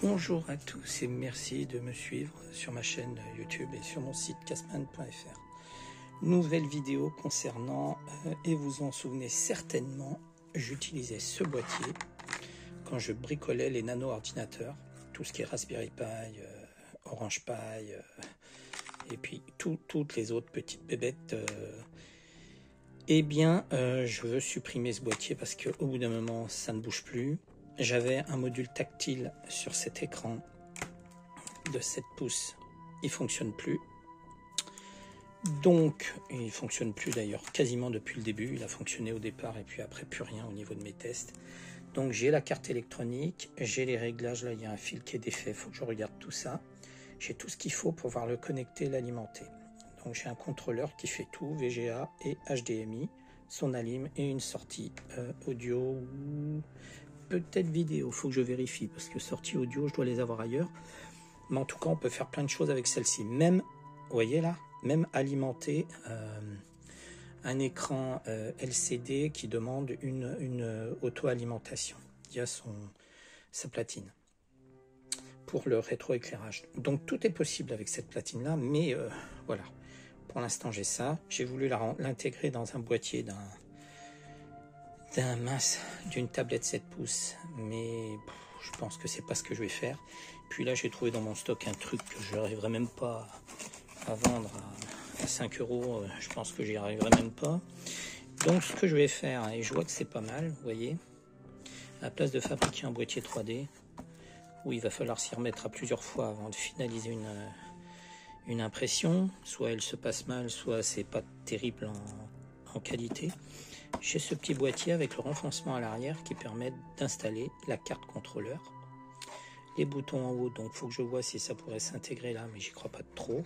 Bonjour à tous et merci de me suivre sur ma chaîne YouTube et sur mon site casman.fr. Nouvelle vidéo concernant, et vous en souvenez certainement, j'utilisais ce boîtier quand je bricolais les nano-ordinateurs, tout ce qui est Raspberry Pi, Orange Pi, et puis toutes les autres petites bébêtes. Eh bien, je veux supprimer ce boîtier parce qu'au bout d'un moment, ça ne bouge plus. J'avais un module tactile sur cet écran de 7 pouces. Il ne fonctionne plus. Donc, il ne fonctionne plus d'ailleurs quasiment depuis le début. Il a fonctionné au départ et puis après plus rien au niveau de mes tests. Donc j'ai la carte électronique, j'ai les réglages. Là, il y a un fil qui est défait, il faut que je regarde tout ça. J'ai tout ce qu'il faut pour pouvoir le connecter, l'alimenter. Donc j'ai un contrôleur qui fait tout, VGA et HDMI, son alim et une sortie audio ou peut-être vidéo. Il faut que je vérifie parce que sortie audio, je dois les avoir ailleurs. Mais en tout cas, on peut faire plein de choses avec celle-ci. Même, vous voyez là, même alimenter un écran LCD qui demande une auto-alimentation. Il y a sa platine pour le rétroéclairage. Donc tout est possible avec cette platine-là, mais voilà. Pour l'instant, j'ai ça. J'ai voulu l'intégrer dans un boîtier d'une tablette 7 pouces, mais je pense que c'est pas ce que je vais faire. Puis là, j'ai trouvé dans mon stock un truc que je n'arriverai même pas à vendre à 5 €. Je pense que j'y arriverai même pas. Donc, ce que je vais faire, et je vois que c'est pas mal, vous voyez, à la place de fabriquer un boîtier 3D, où il va falloir s'y remettre à plusieurs fois avant de finaliser une impression, soit elle se passe mal, soit c'est pas terrible en qualité. J'ai ce petit boîtier avec le renfoncement à l'arrière qui permet d'installer la carte contrôleur. Les boutons en haut, donc il faut que je vois si ça pourrait s'intégrer là, mais j'y crois pas trop.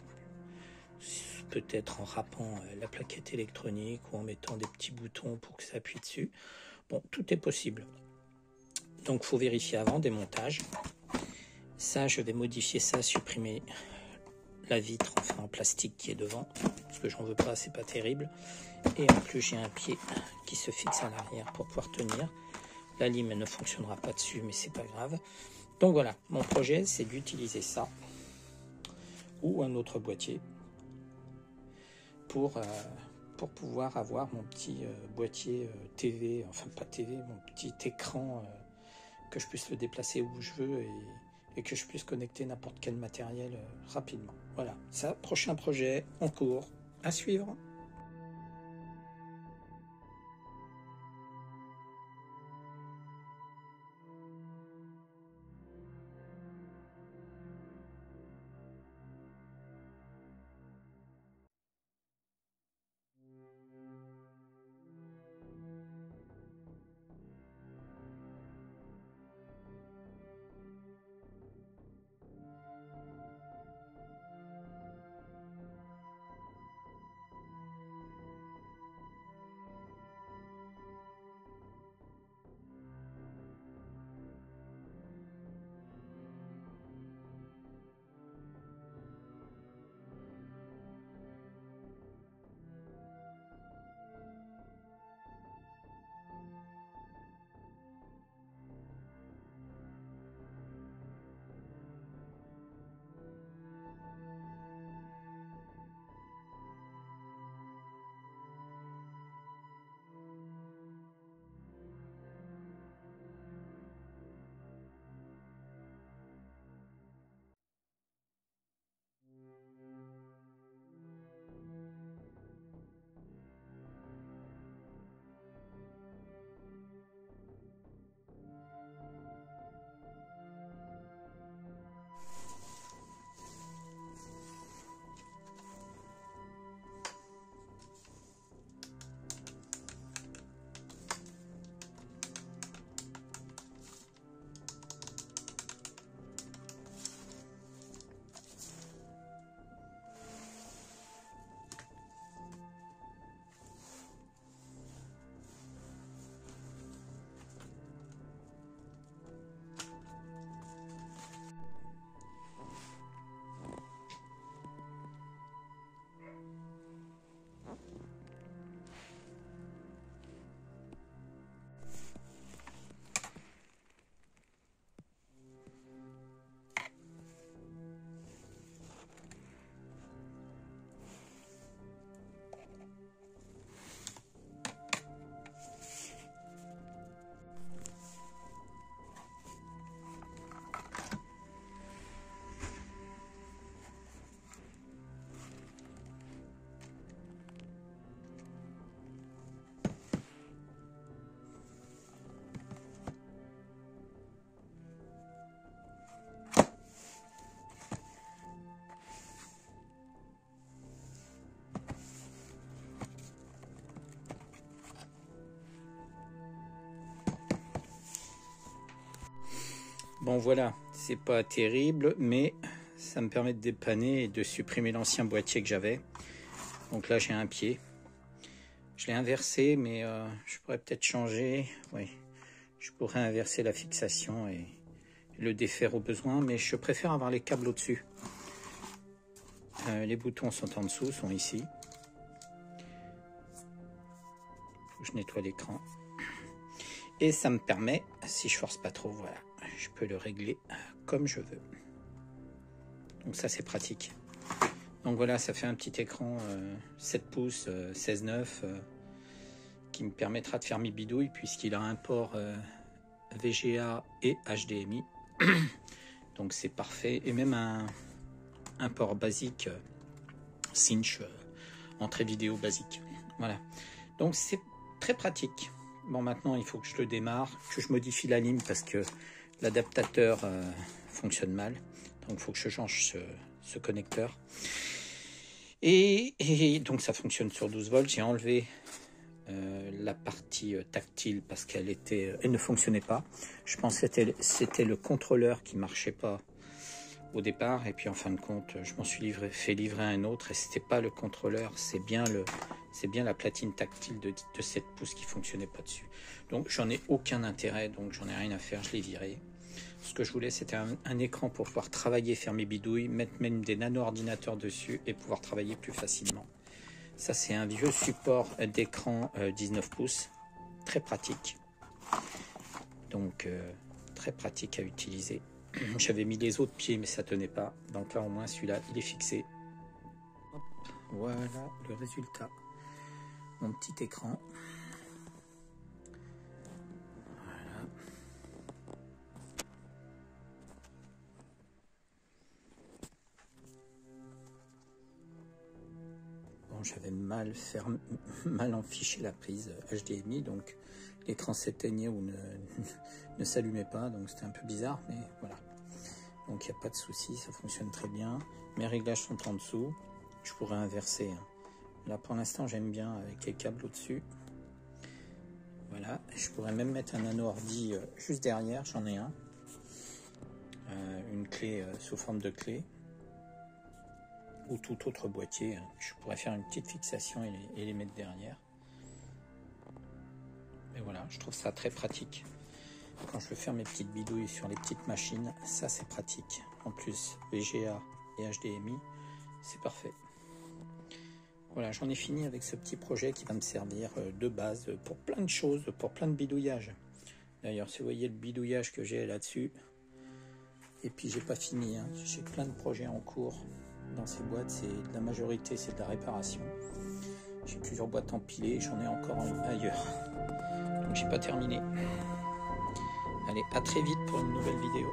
Peut-être en râpant la plaquette électronique ou en mettant des petits boutons pour que ça appuie dessus. Bon, tout est possible. Donc il faut vérifier avant, démontage. Ça, je vais modifier ça, supprimer la vitre enfin en plastique qui est devant, parce que j'en veux pas, c'est pas terrible. Et en plus, j'ai un pied qui se fixe à l'arrière pour pouvoir tenir. La lime ne fonctionnera pas dessus, mais c'est pas grave. Donc voilà, mon projet, c'est d'utiliser ça ou un autre boîtier pour pouvoir avoir mon petit boîtier TV, enfin pas TV, mon petit écran, que je puisse le déplacer où je veux et que je puisse connecter n'importe quel matériel rapidement. Voilà, ça, prochain projet en cours, à suivre. Bon voilà, c'est pas terrible, mais ça me permet de dépanner et de supprimer l'ancien boîtier que j'avais. Donc là j'ai un pied. Je l'ai inversé, mais je pourrais peut-être changer. Oui, je pourrais inverser la fixation et le défaire au besoin, mais je préfère avoir les câbles au-dessus. Les boutons sont en dessous, sont ici. Faut que je nettoie l'écran. Et ça me permet, si je force pas trop, voilà, je peux le régler comme je veux. Donc ça c'est pratique. Donc voilà, ça fait un petit écran 7 pouces 16:9 qui me permettra de faire mes bidouilles puisqu'il a un port VGA et HDMI. Donc c'est parfait. Et même un port basique cinch entrée vidéo basique. Voilà. Donc c'est très pratique. Bon, maintenant il faut que je le démarre, que je modifie la ligne parce que l'adaptateur fonctionne mal. Donc il faut que je change ce connecteur. Et donc ça fonctionne sur 12 volts. J'ai enlevé la partie tactile parce qu'elle ne fonctionnait pas. Je pense que c'était le contrôleur qui marchait pas au départ, et puis en fin de compte je m'en suis fait livrer un autre et c'était pas le contrôleur, c'est bien la platine tactile de 7 pouces qui fonctionnait pas dessus. Donc j'en ai aucun intérêt, donc j'en ai rien à faire, je l'ai viré. Ce que je voulais, c'était un écran pour pouvoir travailler, faire mes bidouilles, mettre même des nano-ordinateurs dessus et pouvoir travailler plus facilement. Ça, c'est un vieux support d'écran 19 pouces, très pratique. Donc, très pratique à utiliser. J'avais mis les autres pieds, mais ça tenait pas. Donc là, au moins, celui-là, il est fixé. Hop, voilà le résultat. Mon petit écran. J'avais mal enfiché la prise HDMI, donc l'écran s'éteignait ou ne s'allumait pas, donc c'était un peu bizarre, mais voilà. Donc il n'y a pas de souci, ça fonctionne très bien. Mes réglages sont en dessous, je pourrais inverser. Là pour l'instant j'aime bien avec les câbles au-dessus. Voilà, je pourrais même mettre un nano ordi juste derrière, j'en ai un. Une clé sous forme de clé. Ou tout autre boîtier, je pourrais faire une petite fixation et les mettre derrière. Et voilà, je trouve ça très pratique. Quand je veux faire mes petites bidouilles sur les petites machines, ça c'est pratique. En plus, VGA et HDMI, c'est parfait. Voilà, j'en ai fini avec ce petit projet qui va me servir de base pour plein de choses, pour plein de bidouillages. D'ailleurs, si vous voyez le bidouillage que j'ai là-dessus, et puis j'ai pas fini, hein. J'ai plein de projets en cours. Dans ces boîtes, la majorité c'est de la réparation. J'ai plusieurs boîtes empilées, j'en ai encore ailleurs. Donc j'ai pas terminé. Allez, à très vite pour une nouvelle vidéo.